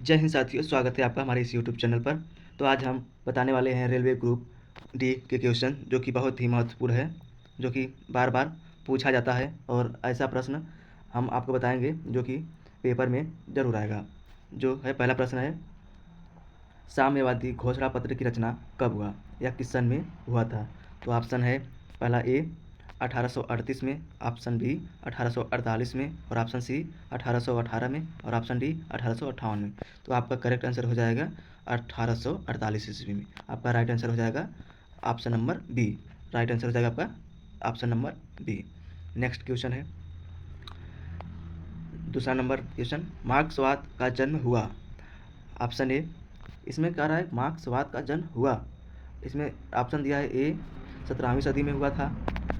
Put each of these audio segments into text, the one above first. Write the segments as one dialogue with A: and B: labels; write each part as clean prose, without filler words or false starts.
A: जय हिंद साथियों, स्वागत है आपका हमारे इस यूट्यूब चैनल पर। तो आज हम बताने वाले हैं रेलवे ग्रुप डी के क्वेश्चन, जो कि बहुत ही महत्वपूर्ण है, जो कि बार बार पूछा जाता है। और ऐसा प्रश्न हम आपको बताएंगे जो कि पेपर में जरूर आएगा। जो है पहला प्रश्न है, साम्यवादी घोषणा पत्र की रचना कब हुआ या किस सन में हुआ था? तो ऑप्शन है पहला ए 1838 में, ऑप्शन बी 1848 में, और ऑप्शन सी 1818 में, और ऑप्शन डी 1858 में। तो आपका करेक्ट आंसर हो जाएगा 1848 ईस्वी में। आपका राइट आंसर हो जाएगा option number B. Right answer हो जाएगा आपका option number B. Next question है, दूसरा नंबर क्वेश्चन, मार्क्सवाद का जन्म हुआ। ऑप्शन ए, इसमें कह रहा है मार्क्सवाद का जन्म हुआ। इसमें ऑप्शन दिया है ए 17वीं सदी में हुआ था,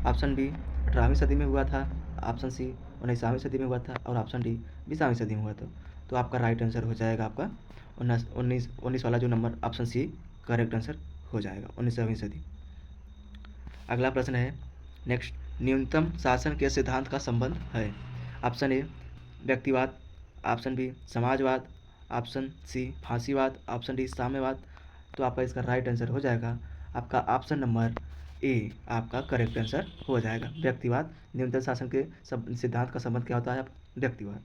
A: ऑप्शन बी 18वीं सदी में हुआ था, ऑप्शन सी 19वीं सदी में हुआ था, और ऑप्शन डी 20वीं सदी में हुआ था। तो आपका राइट आंसर हो जाएगा आपका 19 वाला जो number option C correct answer हो जाएगा, 19वीं सदी। अगला प्रश्न है नेक्स्ट, न्यूनतम शासन के सिद्धांत का संबंध है। ऑप्शन ए व्यक्तिवाद, ऑप्शन बी समाजवाद, ऑप्शन सी फांसीवाद, ऑप्शन डी साम्यवाद। तो आपका इसका राइट आंसर हो जाएगा आपका ऑप्शन नंबर ए, आपका करेक्ट आंसर हो जाएगा व्यक्तिवाद। न्यूनतम शासन के सिद्धांत का संबंध क्या होता है? व्यक्तिवाद।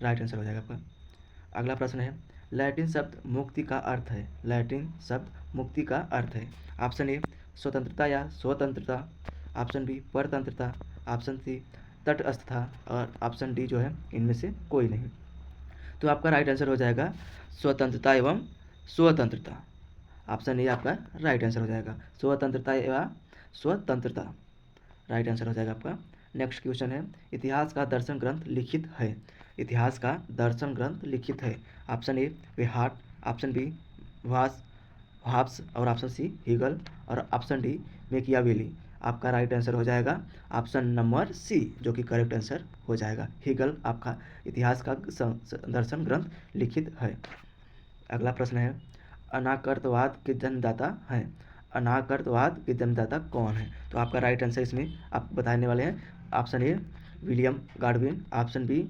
A: राइट आंसर हो जाएगा आपका। अगला प्रश्न है, लैटिन शब्द मुक्ति का अर्थ है। लैटिन शब्द मुक्ति का अर्थ है। ऑप्शन ए स्वतंत्रता या स्वतंत्रता, ऑप्शन बी परतंत्रता, ऑप्शन सी तटस्थता, और ऑप्शन डी जो है इनमें से कोई नहीं। तो आपका राइट आंसर हो जाएगा स्वतंत्रता एवं स्वतंत्रता। ऑप्शन ए आपका राइट आंसर हो जाएगा, स्वतंत्रता एवं स्वतंत्रता। राइट आंसर हो जाएगा आपका। नेक्स्ट क्वेश्चन है, इतिहास का दर्शन ग्रंथ लिखित है। इतिहास का दर्शन ग्रंथ लिखित है। ऑप्शन ए विहाट, ऑप्शन बी वास हाब्स, और ऑप्शन सी हीगल, और ऑप्शन डी मेकियावेली। आपका राइट आंसर हो जाएगा ऑप्शन नंबर सी, जो कि करेक्ट आंसर हो जाएगा। हीगल आपका इतिहास का दर्शन ग्रंथ लिखित है। अगला प्रश्न है, अनाकर्तवाद के जन्मदाता हैं। अनाकर्तवाद के जन्मदाता कौन है? तो आपका राइट आंसर इसमें आप बताने वाले हैं। Option A William Godwin, option B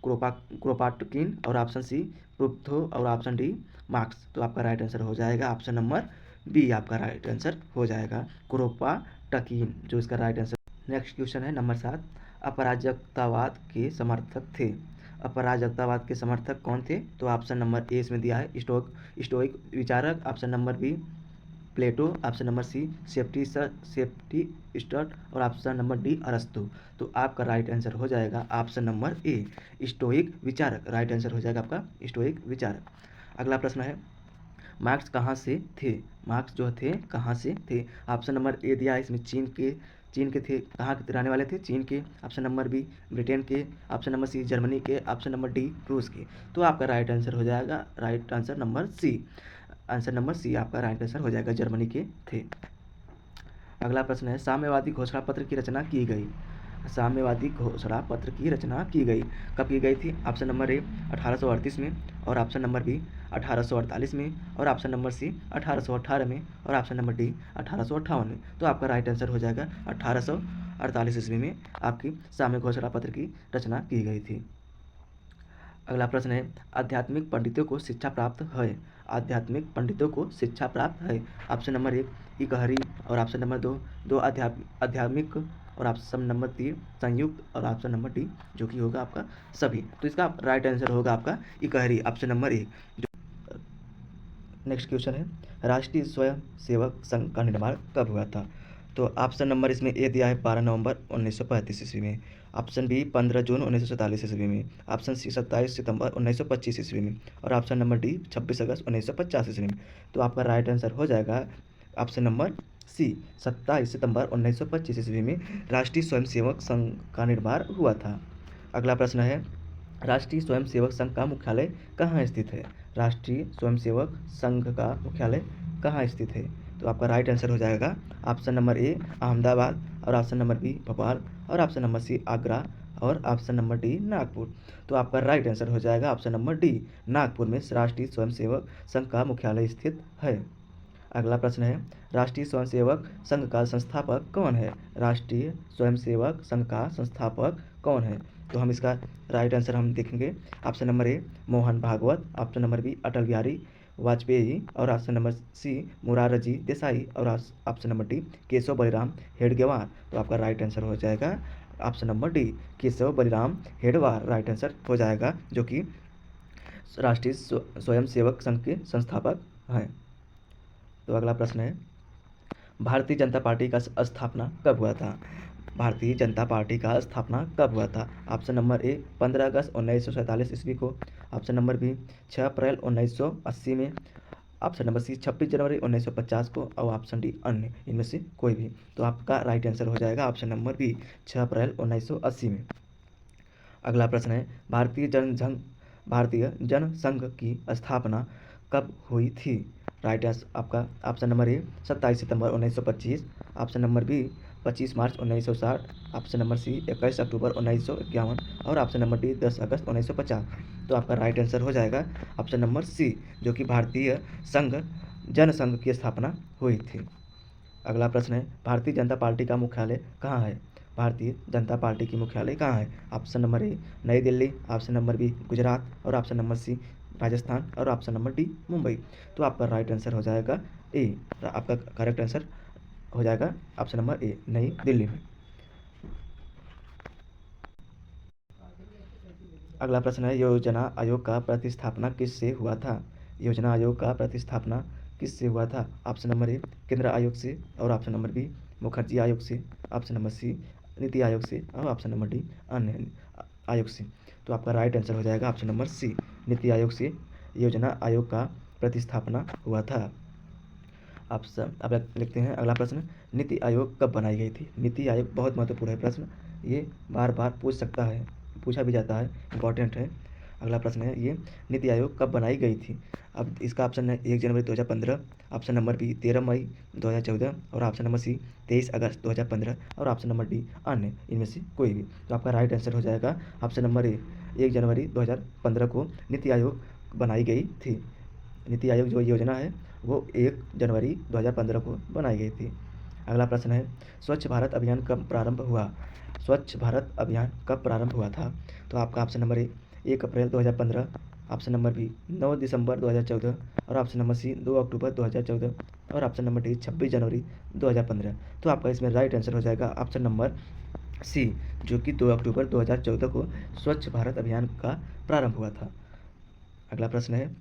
A: Kropotkin, और ऑप्शन सी प्रुप्थो, और ऑप्शन डी मार्क्स। तो आपका राइट आंसर हो जाएगा ऑप्शन नंबर बी, आपका राइट आंसर हो जाएगा क्रोपाटकिन, जो इसका राइट आंसर। नेक्स्ट क्वेश्चन है नंबर 7, अपराजकतावाद के समर्थक थे। अपराजकतावाद के समर्थक कौन थे? तो ऑप्शन नंबर ए इसमें दिया है स्टोइक विचारक, ऑप्शन नंबर बी प्लेटो, ऑप्शन नंबर सी सेफ्टी स्टट, और ऑप्शन नंबर डी अरस्तु। तो आपका राइट आंसर हो जाएगा ऑप्शन नंबर ए स्टोइक विचारक। राइट आंसर हो जाएगा आपका स्टोइक विचारक। अगला प्रश्न है, मार्क्स कहाँ से थे? मार्क्स जो थे कहाँ से थे? ऑप्शन नंबर ए दिया है इसमें चीन के थे। कहाँ के रहने वाले थे? चीन के। ऑप्शन नंबर बी ब्रिटेन के, ऑप्शन नंबर सी जर्मनी के, ऑप्शन नंबर डी रूस के। तो आपका राइट आंसर हो जाएगा right answer number C. Answer number C आपका राइट आंसर हो जाएगा, जर्मनी के थे। अगला प्रश्न है, साम्यवादी घोषणा पत्र की रचना की गई। साम्यवादी घोषणा पत्र की रचना की गई कब की गई थी? ऑप्शन नंबर ए 1838 में, और ऑप्शन नंबर बी 1848 में, और ऑप्शन नंबर सी 1818 में, और ऑप्शन नंबर डी 1858 में। तो आपका राइट आंसर हो जाएगा 1848 ईस्वी में आपकी साम्य घोषणा पत्र की रचना की गई थी। अगला प्रश्न है, आध्यात्मिक पंडितों को शिक्षा प्राप्त है। आध्यात्मिक पंडितों को शिक्षा प्राप्त है। ऑप्शन नंबर 1 इकहरी, और ऑप्शन नंबर 2 आध्यात्मिक, और ऑप्शन नंबर 3 संयुक्त, और ऑप्शन नंबर डी जो कि होगा आपका सभी। तो इसका राइट आंसर होगा आपका Ikahari, option number 1। Next question है, राष्ट्रीय स्वयं सेवक संघ का निर्माण कब हुआ था? तो ऑप्शन नंबर इसमें ए दिया है 12 नवंबर 1935 ईस्वी में, ऑप्शन बी 15 जून 1947 ईस्वी में, ऑप्शन सी 27 सितंबर 1925 ईस्वी में, और ऑप्शन नंबर डी 26 अगस्त 1950 ईस्वी में। तो आपका राइट आंसर हो जाएगा ऑप्शन नंबर सी 27 सितंबर 1925 ईस्वी में राष्ट्रीय स्वयंसेवक संघ का निर्माण हुआ था। अगला प्रश्न है, राष्ट्रीय स्वयंसेवक संघ का मुख्यालय कहाँ स्थित है? राष्ट्रीय स्वयंसेवक संघ का मुख्यालय कहाँ स्थित है? तो आपका राइट आंसर हो जाएगा ऑप्शन नंबर ए अहमदाबाद, और ऑप्शन नंबर बी भोपाल, और ऑप्शन नंबर सी आगरा, और ऑप्शन नंबर डी नागपुर। तो आपका राइट आंसर हो जाएगा ऑप्शन नंबर डी, नागपुर में राष्ट्रीय स्वयंसेवक संघ का मुख्यालय स्थित है। अगला प्रश्न है, राष्ट्रीय स्वयंसेवक संघ का संस्थापक कौन है? राष्ट्रीय स्वयंसेवक संघ का संस्थापक कौन है? तो हम इसका राइट आंसर हम देखेंगे option number A Mohan Bhagwat, option number B Atal Bihari Vajpayee और option number C Morarji Desai और option number D Keshav Baliram Hedgewar. तो आपका राइट आंसर हो जाएगा option number D Keshav Baliram Hedgewar right answer हो जाएगा, जो कि राष्ट्रीय स्वयंसेवक संघ के संस्थापक हैं। तो अगला प्रश्न है भारतीय जनता पार्टी का स्थापना कब हुआ था? भारतीय जनता पार्टी का स्थापना कब हुआ था? ऑप्शन नंबर ए 15 अगस्त 1947 ईस्वी को, ऑप्शन नंबर बी 6 अप्रैल 1980 में, ऑप्शन नंबर सी 26 जनवरी 1950 को और ऑप्शन डी अन्य, इनमें से कोई भी। तो आपका राइट आंसर हो जाएगा ऑप्शन नंबर बी 6 अप्रैल 1980 में। अगला प्रश्न है भारतीय जनसंघ की स्थापना कब हुई थी? राइट आंसर आपका ऑप्शन नंबर ए 27 सितंबर 1925, option number B 25 March 1960, option number C 21 अक्टूबर 1951 और ऑप्शन नंबर डी 10 अगस्त 1950। तो आपका राइट आंसर हो जाएगा ऑप्शन नंबर सी, जो कि भारतीय जनसंघ की स्थापना हुई थी। अगला प्रश्न है भारतीय जनता पार्टी का मुख्यालय कहाँ है? भारतीय जनता पार्टी की मुख्यालय कहाँ है? Option number A New Delhi, option number B Gujarat और ऑप्शन नंबर सी राजस्थान और ऑप्शन नंबर डी मुंबई। तो आपका राइट आंसर हो जाएगा ए, आपका करेक्ट आंसर हो जाएगा option number A New Delhi में। अगला प्रश्न है योजना आयोग का प्रतिस्थापना किससे हुआ था? योजना आयोग का प्रतिस्थापना किससे हुआ था? ऑप्शन नंबर ए केंद्र आयोग से और ऑप्शन नंबर बी मुखर्जी आयोग से, ऑप्शन नंबर सी नीति आयोग से और ऑप्शन नंबर डी अन्य आयोग से। तो आपका राइट आंसर हो जाएगा ऑप्शन नंबर सी नीति आयोग से योजना आयोग का प्रतिस्थापना हुआ था। आप लिखते हैं अगला प्रश्न नीति आयोग कब बनाई गई थी? नीति आयोग बहुत महत्वपूर्ण है प्रश्न, ये बार बार पूछा भी जाता है, इंपॉर्टेंट है। अगला प्रश्न है ये नीति आयोग कब बनाई गई थी? अब इसका ऑप्शन है 1 जनवरी 2015, ऑप्शन नंबर बी 13 मई 2014 और ऑप्शन नंबर सी 23 अगस्त 2015 और ऑप्शन नंबर डी अन्य, इनमें से कोई भी। तो आपका राइट आंसर हो जाएगा ऑप्शन नंबर ए 1 जनवरी 2015 को नीति आयोग बनाई गई थी। नीति आयोग जो योजना है वो 1 जनवरी 2015 को बनाई गई थी। अगला प्रश्न है स्वच्छ भारत अभियान कब प्रारंभ हुआ? स्वच्छ भारत अभियान कब प्रारंभ हुआ था? तो आपका option number A 1 April 2015, option number B 9 दिसंबर 2014 और ऑप्शन नंबर सी 2 अक्टूबर 2014 और ऑप्शन नंबर डी 26 जनवरी 2015। तो आपका इसमें राइट आंसर हो जाएगा ऑप्शन नंबर सी, जो कि 2 अक्टूबर 2014 को स्वच्छ भारत अभियान का प्रारंभ हुआ था। अगला प्रश्न है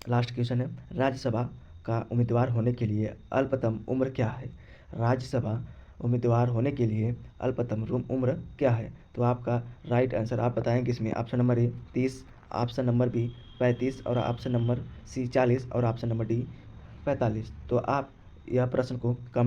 A: लास्ट क्वेश्चन है राज्यसभा का उम्मीदवार होने के लिए अल्पतम उम्र क्या है? राज्यसभा उम्मीदवार होने के लिए अल्पतम उम्र क्या है? तो आपका राइट आंसर आप बताएंगे इसमें option number A 30, option number B 35 और ऑप्शन नंबर सी 40 और ऑप्शन नंबर डी 45। तो आप यह प्रश्न को कमेंट